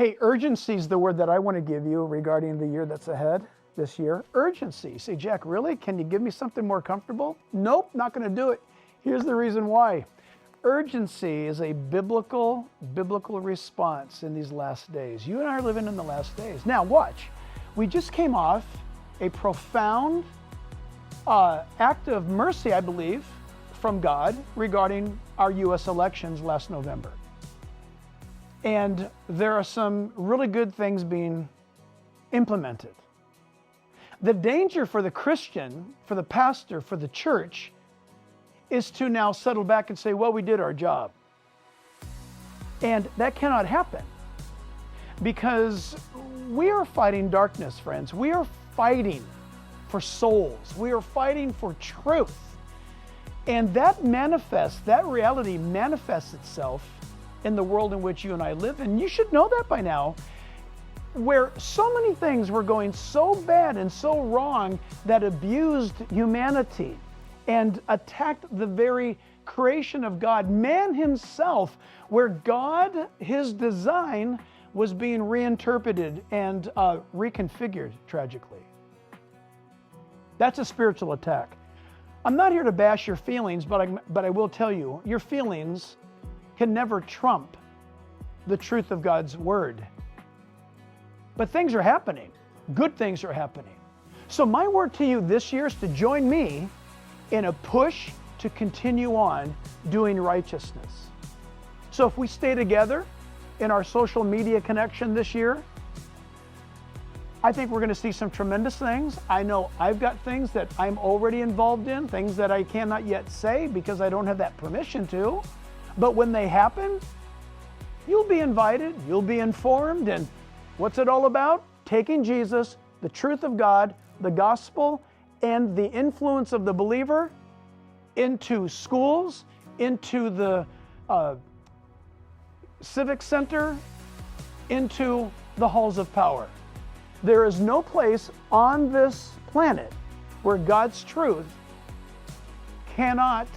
Hey, urgency is the word that I want to give you regarding the year that's ahead this year. Urgency. Say, Jack, really? Can you give me something more comfortable? Nope, not going to do it. Here's the reason why. Urgency is a biblical response in these last days. You and I are living in the last days. Now, watch. We just came off a profound act of mercy, I believe, from God regarding our U.S. elections last November. And there are some really good things being implemented. The danger for the Christian, for the pastor, for the church, is to now settle back and say, well, we did our job. And that cannot happen, because we are fighting darkness, friends. We are fighting for souls. We are fighting for truth. And that reality manifests itself in the world in which you and I live. And you should know that by now, where so many things were going so bad and so wrong that abused humanity and attacked the very creation of God, man himself, where God, his design, was being reinterpreted and reconfigured tragically. That's a spiritual attack. I'm not here to bash your feelings, but I will tell you, your feelings can never trump the truth of God's word. But things are happening. Good things are happening. So my word to you this year is to join me in a push to continue on doing righteousness. So if we stay together in our social media connection this year, I think we're going to see some tremendous things. I know I've got things that I'm already involved in, things that I cannot yet say because I don't have that permission to. But when they happen, you'll be invited, you'll be informed. And what's it all about? Taking Jesus, the truth of God, the gospel, and the influence of the believer into schools, into the civic center, into the halls of power. There is no place on this planet where God's truth cannot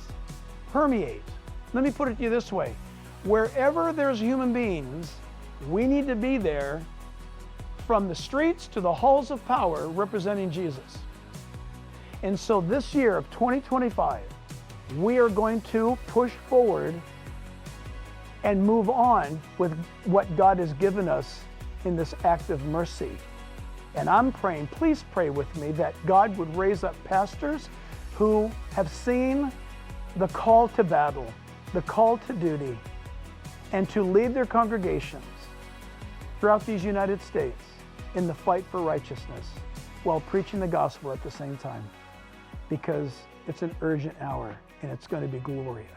permeate. Let me put it to you this way. Wherever there's human beings, we need to be there, from the streets to the halls of power, representing Jesus. And so this year of 2025, we are going to push forward and move on with what God has given us in this act of mercy. And I'm praying, please pray with me, that God would raise up pastors who have seen the call to battle, the call to duty, and to lead their congregations throughout these United States in the fight for righteousness while preaching the gospel at the same time, because it's an urgent hour and it's going to be glorious.